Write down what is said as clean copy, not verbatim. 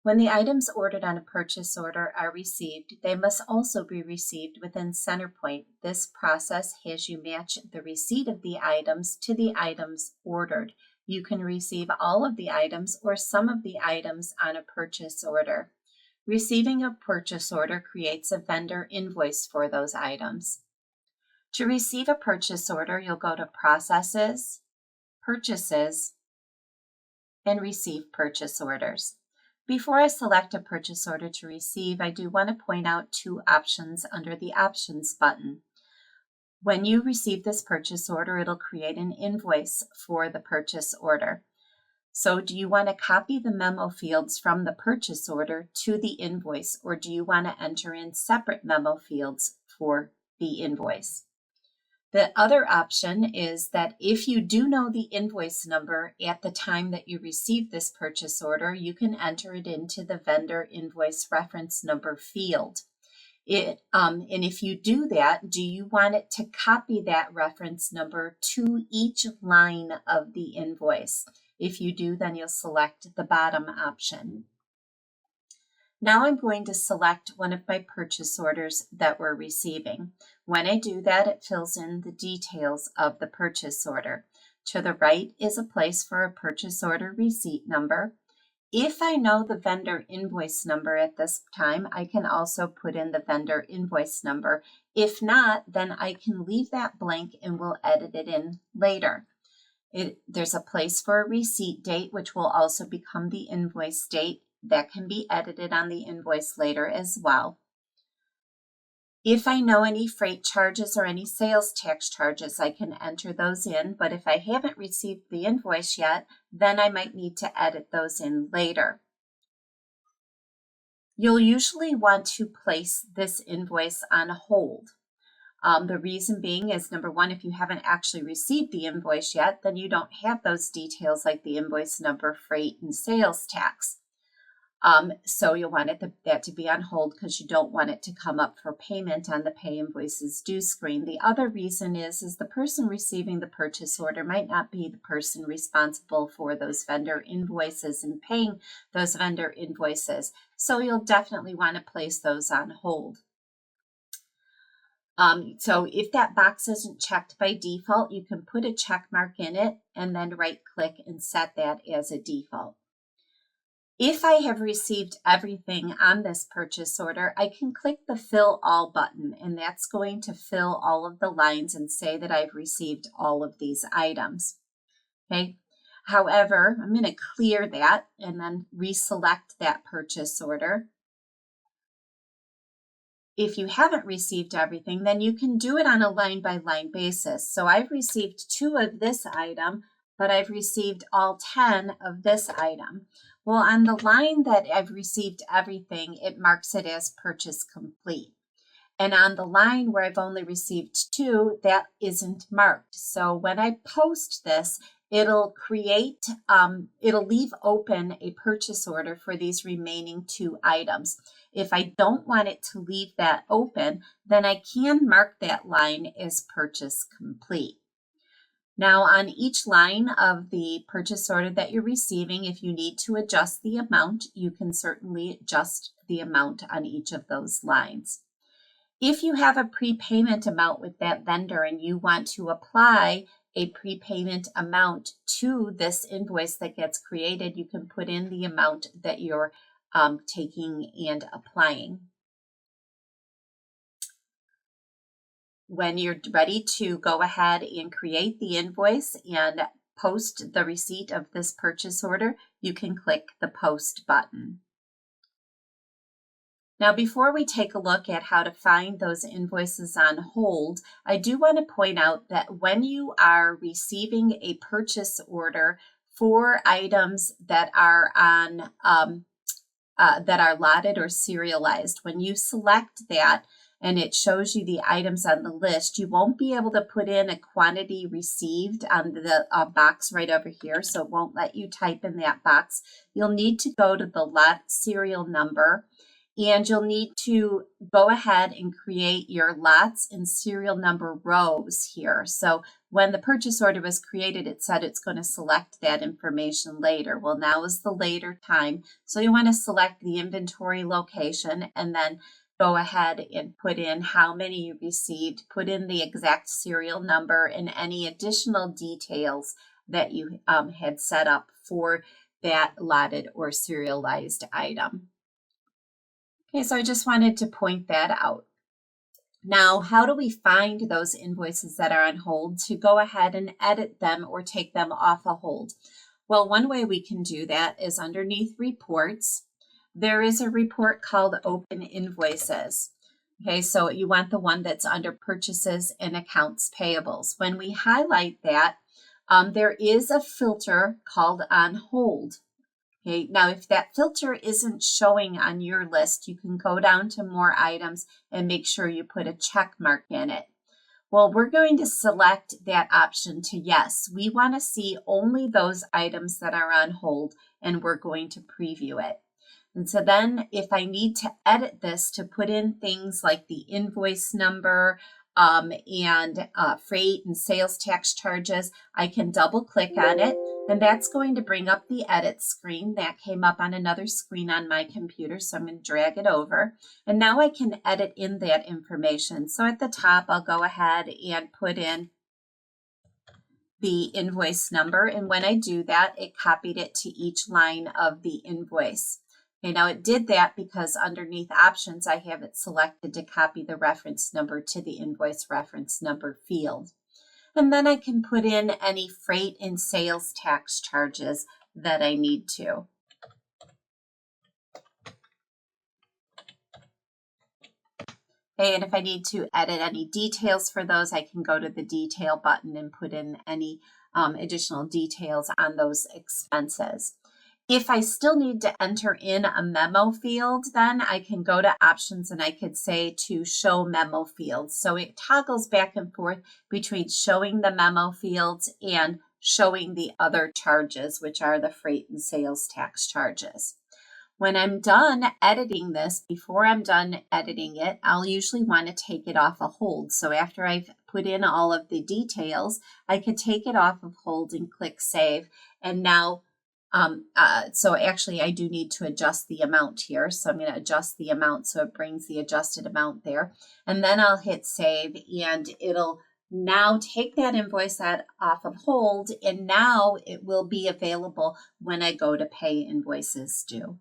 When the items ordered on a purchase order are received, they must also be received within CenterPoint. This process has you match the receipt of the items to the items ordered. You can receive all of the items or some of the items on a purchase order. Receiving a purchase order creates a vendor invoice for those items. To receive a purchase order, you'll go to Processes, Purchases, and Receive Purchase Orders. Before I select a purchase order to receive, I do want to point out two options under the Options button. When you receive this purchase order, it'll create an invoice for the purchase order. So do you want to copy the memo fields from the purchase order to the invoice, or do you want to enter in separate memo fields for the invoice? The other option is that if you do know the invoice number at the time that you receive this purchase order, you can enter it into the vendor invoice reference number field. And if you do that, do you want it to copy that reference number to each line of the invoice? If you do, then you'll select the bottom option. Now I'm going to select one of my purchase orders that we're receiving. When I do that, it fills in the details of the purchase order. To the right is a place for a purchase order receipt number. If I know the vendor invoice number at this time, I can also put in the vendor invoice number. If not, then I can leave that blank and we'll edit it in later. There's a place for a receipt date, which will also become the invoice date. That can be edited on the invoice later as well. If I know any freight charges or any sales tax charges, I can enter those in, but if I haven't received the invoice yet, then I might need to edit those in later. You'll usually want to place this invoice on hold. The reason being is, number one, if you haven't actually received the invoice yet, then you don't have those details like the invoice number, freight, and sales tax. So you'll want that to be on hold because you don't want it to come up for payment on the Pay Invoices Due screen. The other reason is the person receiving the purchase order might not be the person responsible for those vendor invoices and paying those vendor invoices. So you'll definitely want to place those on hold. So if that box isn't checked by default, you can put a check mark in it and then right click and set that as a default. If I have received everything on this purchase order, I can click the Fill All button, and that's going to fill all of the lines and say that I've received all of these items. Okay. However, I'm going to clear that and then reselect that purchase order. If you haven't received everything, then you can do it on a line-by-line basis. So I've received 2 of this item, but I've received all 10 of this item. Well, on the line that I've received everything, it marks it as purchase complete. And on the line where I've only received 2, that isn't marked. So when I post this, it'll create, it'll leave open a purchase order for these remaining 2 items. If I don't want it to leave that open, then I can mark that line as purchase complete. Now on each line of the purchase order that you're receiving, if you need to adjust the amount, you can certainly adjust the amount on each of those lines. If you have a prepayment amount with that vendor and you want to apply a prepayment amount to this invoice that gets created, you can put in the amount that you're taking and applying. When you're ready to go ahead and create the invoice and post the receipt of this purchase order, you can click the Post button. Now, before we take a look at how to find those invoices on hold, I do want to point out that when you are receiving a purchase order for items that are on that are lotted or serialized, when you select that, and it shows you the items on the list, you won't be able to put in a quantity received on the box right over here, so it won't let you type in that box. You'll need to go to the lot serial number, and you'll need to go ahead and create your lots and serial number rows here. So when the purchase order was created, it said it's going to select that information later. Well, now is the later time. So you want to select the inventory location and then go ahead and put in how many you received, put in the exact serial number and any additional details that you had set up for that allotted or serialized item. Okay, so I just wanted to point that out. Now, how do we find those invoices that are on hold to go ahead and edit them or take them off a hold? Well, one way we can do that is underneath reports. There is a report called Open Invoices. Okay, so you want the one that's under purchases and accounts payables. When we highlight that, there is a filter called On Hold. Okay, now if that filter isn't showing on your list, you can go down to More Items and make sure you put a check mark in it. Well, we're going to select that option to yes. We want to see only those items that are on hold, and we're going to preview it. And so then if I need to edit this to put in things like the invoice number and freight and sales tax charges, I can double click on it. And that's going to bring up the edit screen. That came up on another screen on my computer, so I'm going to drag it over. And now I can edit in that information. So at the top, I'll go ahead and put in the invoice number. And when I do that, it copied it to each line of the invoice. Okay, now it did that because underneath options, I have it selected to copy the reference number to the invoice reference number field. And then I can put in any freight and sales tax charges that I need to. Okay, and if I need to edit any details for those, I can go to the detail button and put in any additional details on those expenses. If I still need to enter in a memo field, then I can go to options and I could say to show memo fields. So it toggles back and forth between showing the memo fields and showing the other charges, which are the freight and sales tax charges. When I'm done editing this, before I'm done editing it, I'll usually want to take it off a hold. So after I've put in all of the details, I could take it off of hold and click save. And now so actually I do need to adjust the amount here. So I'm going to adjust the amount so it brings the adjusted amount there. And then I'll hit save and it'll now take that invoice off of hold. And now it will be available when I go to pay invoices due.